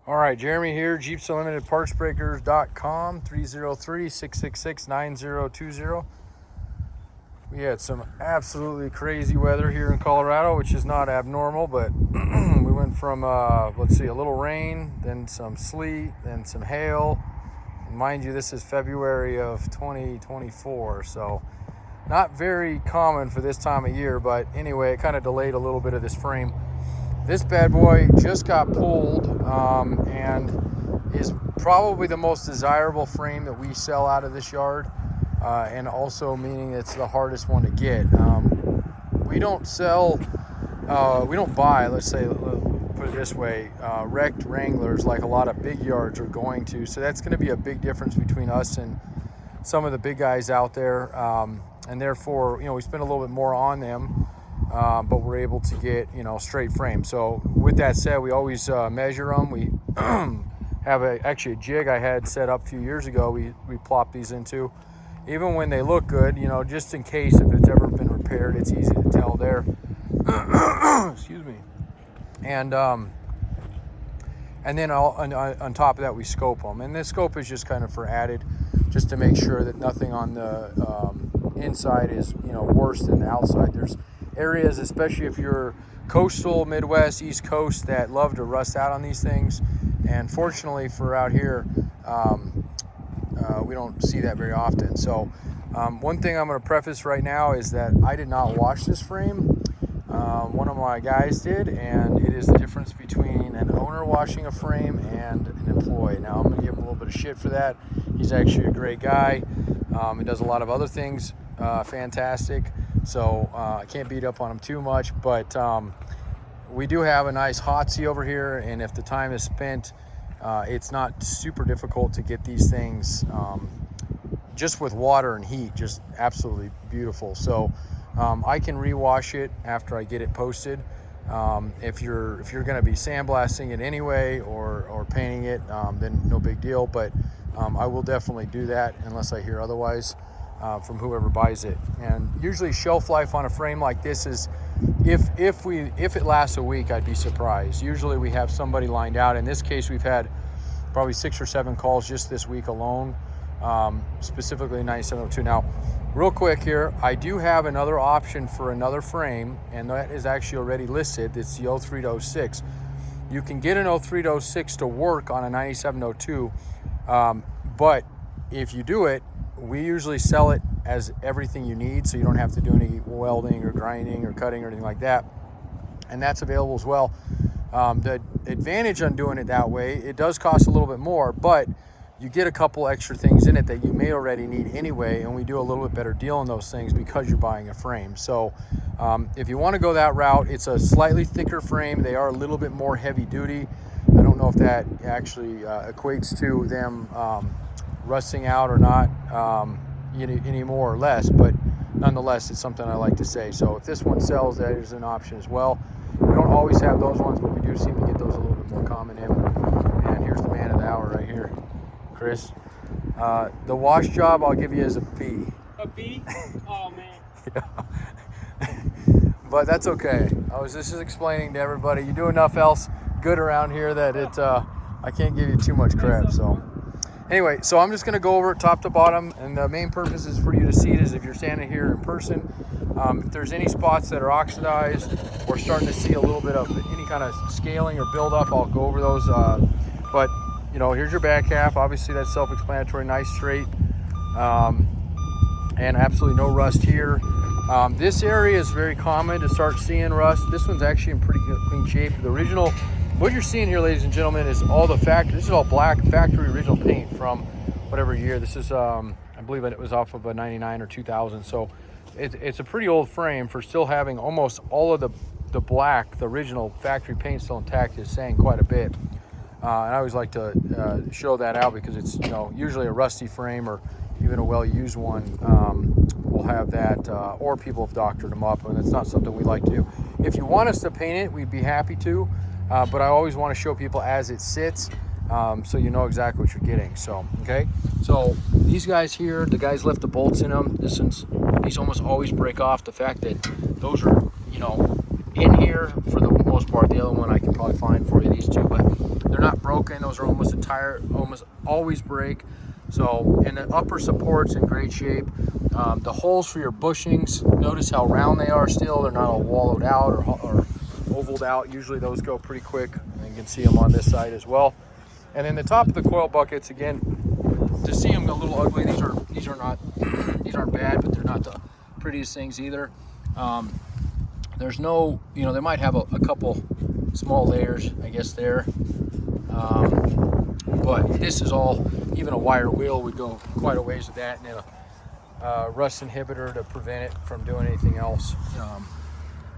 All right, Jeremy here, Jeeps Unlimited PartsBreakers.com, 303-666-9020. We had some absolutely crazy weather here in Colorado, which is not abnormal, but we went from, let's see, a little rain, then some sleet, then some hail. And mind you, this is February of 2024, so not very common for this time of year, but anyway, it kind of delayed a little bit of this frame. This bad boy just got pulled and is probably the most desirable frame that we sell out of this yard, and also meaning it's the hardest one to get. We don't sell, we don't buy, let's say, put it this way, wrecked Wranglers like a lot of big yards are going to. So that's going to be a big difference between us and some of the big guys out there, and therefore, we spend a little bit more on them. But we're able to get, straight frame. So with that said, we always measure them. We have actually a jig I had set up a few years ago. We plop these into, even when they look good, just in case if it's ever been repaired, it's easy to tell there. Excuse me. And then on top of that, we scope them. And this scope is just kind of for added, just to make sure that nothing on the inside is, worse than the outside. There's areas, especially if you're coastal, Midwest, East Coast, that love to rust out on these things. And fortunately for out here, we don't see that very often. So one thing I'm going to preface right now is that I did not wash this frame. One of my guys did, and it is the difference between an owner washing a frame and an employee. Now, I'm going to give him a little bit of shit for that. He's actually a great guy. He does a lot of other things fantastic. So I can't beat up on him too much, but we do have a nice hot seat over here, and if the time is spent, it's not super difficult to get these things just with water and heat, just absolutely beautiful. So I can rewash it after I get it posted. If you're going to be sandblasting it anyway or painting it, then no big deal, but I will definitely do that unless I hear otherwise. From whoever buys it. And usually shelf life on a frame like this is, if it lasts a week, I'd be surprised. Usually we have somebody lined out. In this case, we've had probably 6 or 7 calls just this week alone, specifically 9702. Now, real quick here, I do have another option for another frame, and that is actually already listed. It's the 03-06. You can get an 03-06 to work on a 9702, but if you do it, we usually sell it as everything you need, so you don't have to do any welding or grinding or cutting or anything like that, and that's available as well. The advantage on doing it that way, it does cost a little bit more, but you get a couple extra things in it that you may already need anyway, and we do a little bit better deal on those things because you're buying a frame. So if you want to go that route, it's a slightly thicker frame. They are a little bit more heavy duty. I don't know if that actually equates to them rusting out or not any more or less, but nonetheless, it's something I like to say. So if this one sells, that is an option as well. We don't always have those ones, but we do seem to get those a little bit more common in. And here's the man of the hour right here, Chris. The wash job I'll give you is a B. A B? Oh man. Yeah. But that's okay. I was just explaining to everybody, you do enough else good around here that I can't give you too much crap. So anyway, so I'm just going to go over it top to bottom, and the main purpose is for you to see it is if you're standing here in person. If there's any spots that are oxidized or starting to see a little bit of any kind of scaling or buildup, I'll go over those. But here's your back half. Obviously, that's self-explanatory, nice straight, and absolutely no rust here. This area is very common to start seeing rust. This one's actually in pretty good, clean shape. The original. What you're seeing here, ladies and gentlemen, is all the factory. This is all black factory original paint from whatever year. This is, I believe it was off of a 99 or 2000. So it's a pretty old frame for still having almost all of the black, the original factory paint still intact, is saying quite a bit. And I always like to show that out because it's, usually a rusty frame or even a well-used one will have that, or people have doctored them up, and that's not something we like to do. If you want us to paint it, we'd be happy to. But I always want to show people as it sits, so you know exactly what you're getting. So, okay. So these guys here, the guys left the bolts in them. These almost always break off. The fact that those are, in here for the most part. The other one I can probably find for you, these two, but They're not broken. Those are almost always break. So, and the upper support's in great shape. The holes for your bushings, notice how round they are still. They're not all wallowed out or ovaled out. Usually those go pretty quick. And you can see them on this side as well. And then the top of the coil buckets, again, to see them a little ugly, these are not these aren't bad, but they're not the prettiest things either. There's no, you know, they might have a couple small layers, I guess, there. But this is all, even a wire wheel would go quite a ways with that, and then a rust inhibitor to prevent it from doing anything else,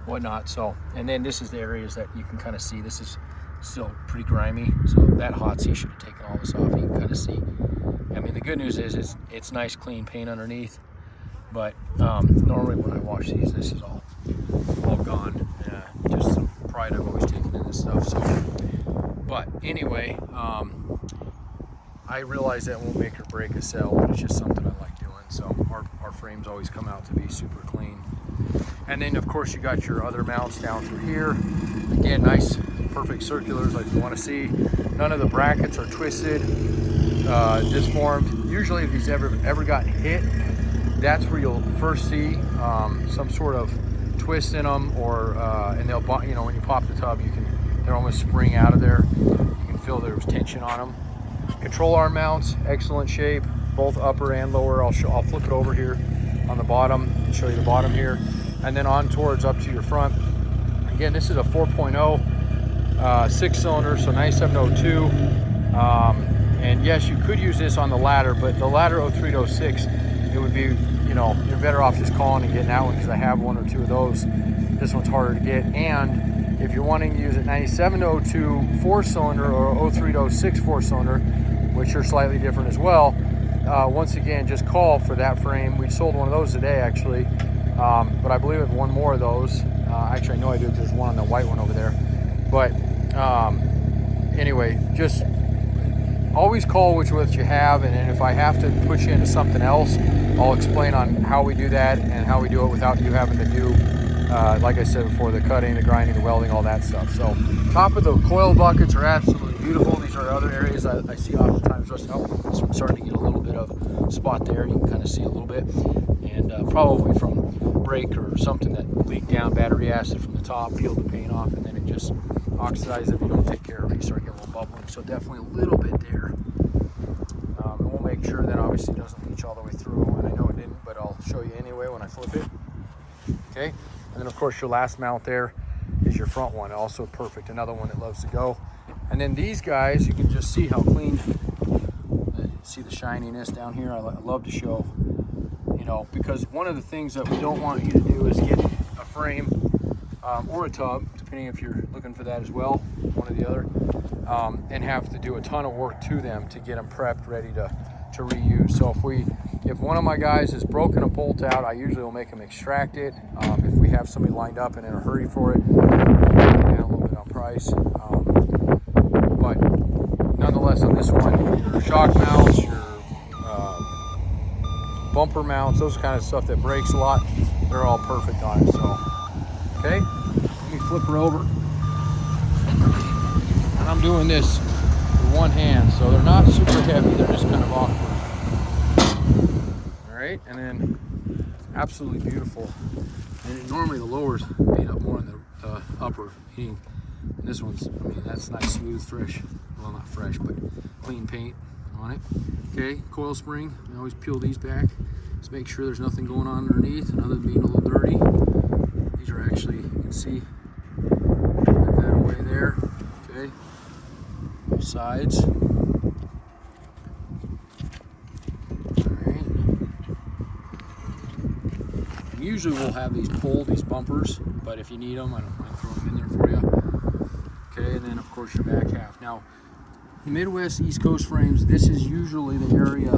whatnot. So, and then this is the areas that you can kind of see. This is still pretty grimy, so that hot seat should have taken all this off. You can kind of see. I mean, the good news is it's nice clean paint underneath, but normally when I wash these, this is all gone. Just some pride I've always taken in this stuff. So, but anyway, I realize that won't make or break a sale, but it's just something I like doing. So our frames always come out to be super clean. And then of course you got your other mounts down through here. Again, nice, perfect circulars like you want to see. None of the brackets are twisted, disformed. Usually if these ever gotten hit, that's where you'll first see some sort of twist in them, or and they'll, you know, when you pop the tub, they're almost spring out of there. You can feel there was tension on them. Control arm mounts, excellent shape, both upper and lower. I'll flip it over here on the bottom and show you the bottom here, and then on towards up to your front. Again, this is a 4.0 6-cylinder, so 9702. And yes, you could use this on the ladder, but the ladder 03 to 06, it would be, you know, you're better off just calling and getting that one, because I have one or two of those. This one's harder to get. And if you're wanting to use a 97 to 02 4-cylinder or 03 to 06 4-cylinder, which are slightly different as well, once again, just call for that frame. We sold one of those today, actually, but I believe I have one more of those. Actually, I know I do, because there's one on the white one over there. But anyway, just always call which you have, and then if I have to put you into something else, I'll explain on how we do that and how we do it without you having to do, like I said before, the cutting, the grinding, the welding, all that stuff. So top of the coil buckets are absolutely beautiful. These are other areas I see oftentimes rusting out. This one's starting to get a little bit of spot there. You can kind of see a little bit, and probably from brake or something that leaked down, battery acid from the top, peeled the paint off, and then it just oxidized. If you don't take care of it, you start getting a little bubbling. So definitely a little bit there. And we'll make sure that obviously it doesn't leach all the way through, and I know it didn't, but I'll show you anyway when I flip it. Okay, and then of course your last mount there is your front one, also perfect, another one that loves to go. And then these guys, you can just see how clean, see the shininess down here. I love to show, you know, because one of the things that we don't want you to do is get a frame or a tub, depending if you're looking for that as well, one or the other, and have to do a ton of work to them to get them prepped, ready to reuse. So if one of my guys has broken a bolt out, I usually will make them extract it. If we have somebody lined up and in a hurry for it, we'll get down a little bit on price. But nonetheless, on this one, your shock mounts, your bumper mounts, those kind of stuff that breaks a lot, they're all perfect on it. So, okay, let me flip her over. And I'm doing this with one hand, so they're not super heavy, they're just kind of awkward. All right, and then absolutely beautiful. And normally the lower's beat up more than the upper. This one's, I mean, that's nice, smooth, fresh, well, not fresh, but clean paint on it. Okay, coil spring, we always peel these back. Just make sure there's nothing going on underneath, other than being a little dirty. These are actually, you can see, put that away there. Okay, both sides. Usually we'll have these pulled, these bumpers, but if you need them, I don't mind throwing them in there for you. Okay, and then of course your back half. Now, the Midwest East Coast frames, this is usually the area,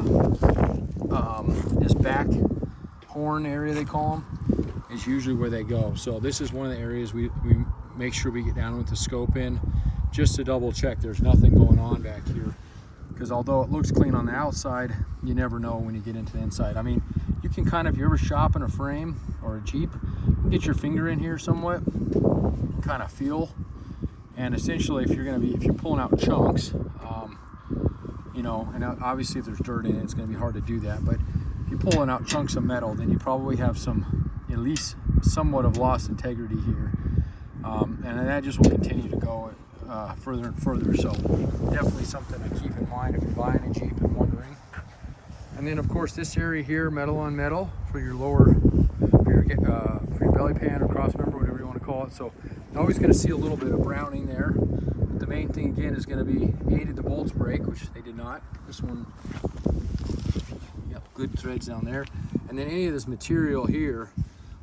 this back horn area they call them, is usually where they go. So this is one of the areas we make sure we get down with the scope in, just to double check there's nothing going on back here. Because although it looks clean on the outside, you never know when you get into the inside. I mean, you can kind of, if you're ever shopping a frame or a Jeep, get your finger in here somewhat, kind of feel, And essentially, if you're pulling out chunks, you know, and obviously if there's dirt in it, it's going to be hard to do that. But if you're pulling out chunks of metal, then you probably have some, at least somewhat of lost integrity here. And that just will continue to go further and further. So definitely something to keep in mind if you're buying a Jeep and wondering. And then of course this area here, metal on metal for your lower, for your belly pan or cross member, whatever you want to call it. So you're always going to see a little bit of browning there. But the main thing again is going to be did the bolts break, which they did not. This one, yep, good threads down there. And then any of this material here,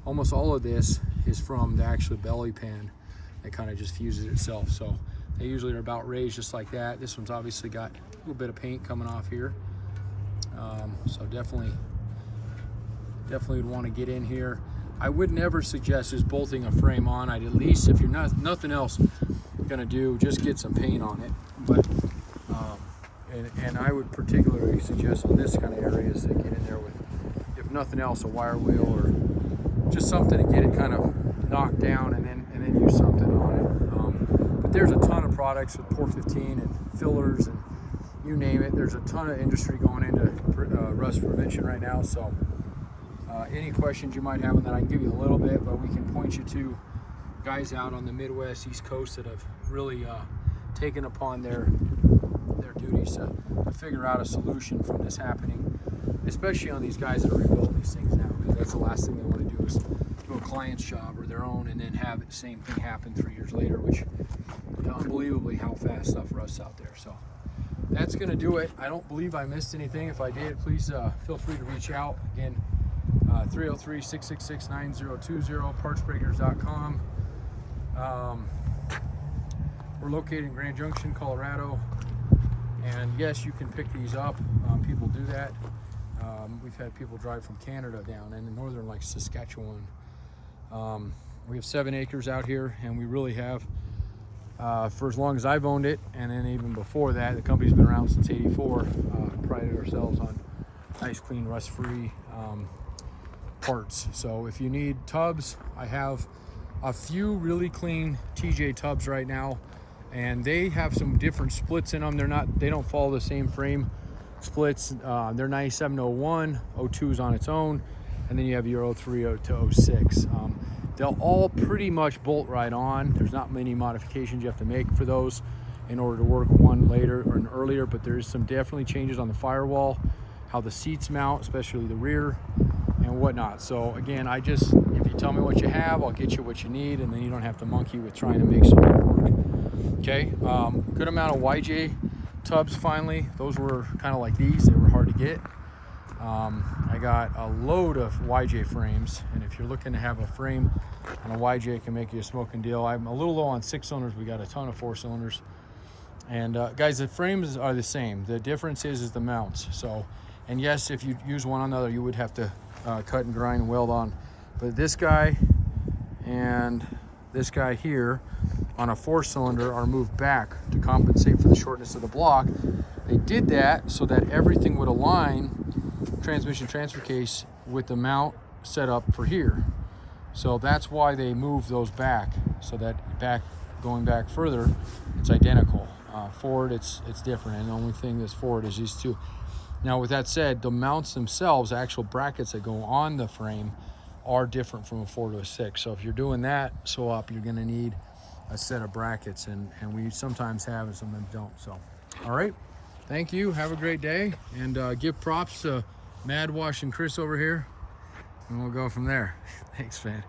almost all of this is from the actual belly pan. It kind of just fuses itself. So they usually are about raised just like that. This one's obviously got a little bit of paint coming off here. So definitely would want to get in here. I would never suggest just bolting a frame on. I'd at least, if you're nothing else gonna do, just get some paint on it. But and I would particularly suggest on this kind of areas to get in there with, if nothing else, a wire wheel or just something to get it kind of knocked down, and then use something on it. But there's a ton of products with Pore 15 and fillers and you name it. There's a ton of industry going into rust prevention right now. So any questions you might have on that, I can give you a little bit, but we can point you to guys out on the Midwest, East Coast that have really taken upon their duties to figure out a solution from this happening, especially on these guys that are rebuilding these things now, because that's the last thing they want to do is do a client's job or their own and then have the same thing happen 3 years later, which, you know, unbelievably how fast stuff rusts out there. So that's going to do it. I don't believe I missed anything. If I did, please feel free to reach out. Again, 303-666-9020, partsbreakers.com. We're located in Grand Junction, Colorado. And yes, you can pick these up. People do that. We've had people drive from Canada down and in northern, like Saskatchewan. We have 7 acres out here, and we really have, for as long as I've owned it, and then even before that, the company's been around since '84. Prided ourselves on nice, clean, rust-free parts. So if you need tubs, I have a few really clean TJ tubs right now, and they have some different splits in them. They don't follow the same frame splits. They're 97 to 01, 02 is on its own, and then you have your 03 to 06. They'll all pretty much bolt right on. There's not many modifications you have to make for those in order to work one later or an earlier, but there's some definitely changes on the firewall, how the seats mount, especially the rear and whatnot. So again, if you tell me what you have, I'll get you what you need, and then you don't have to monkey with trying to make something work. Okay, good amount of YJ tubs finally. Those were kind of like these, they were hard to get. I got a load of YJ frames, and if you're looking to have a frame on a YJ, it can make you a smoking deal. I'm a little low on 6 cylinders. We got a ton of 4 cylinders. And guys, the frames are the same. The difference is the mounts. So, and yes, if you use one on the other, you would have to cut and grind and weld on. But this guy and this guy here on a 4 cylinder are moved back to compensate for the shortness of the block. They did that so that everything would align, transmission transfer case, with the mount set up for here. So that's why they moved those back, so that going back further, it's identical. Forward, it's different, and the only thing that's forward is these two. Now, with that said, the mounts themselves, actual brackets that go on the frame, are different from a 4 to a 6. So if you're doing that swap, you're going to need a set of brackets, and we sometimes have and sometimes don't. So, all right, thank you. Have a great day, and give props to Mad Wash and Chris over here, and we'll go from there. Thanks, man.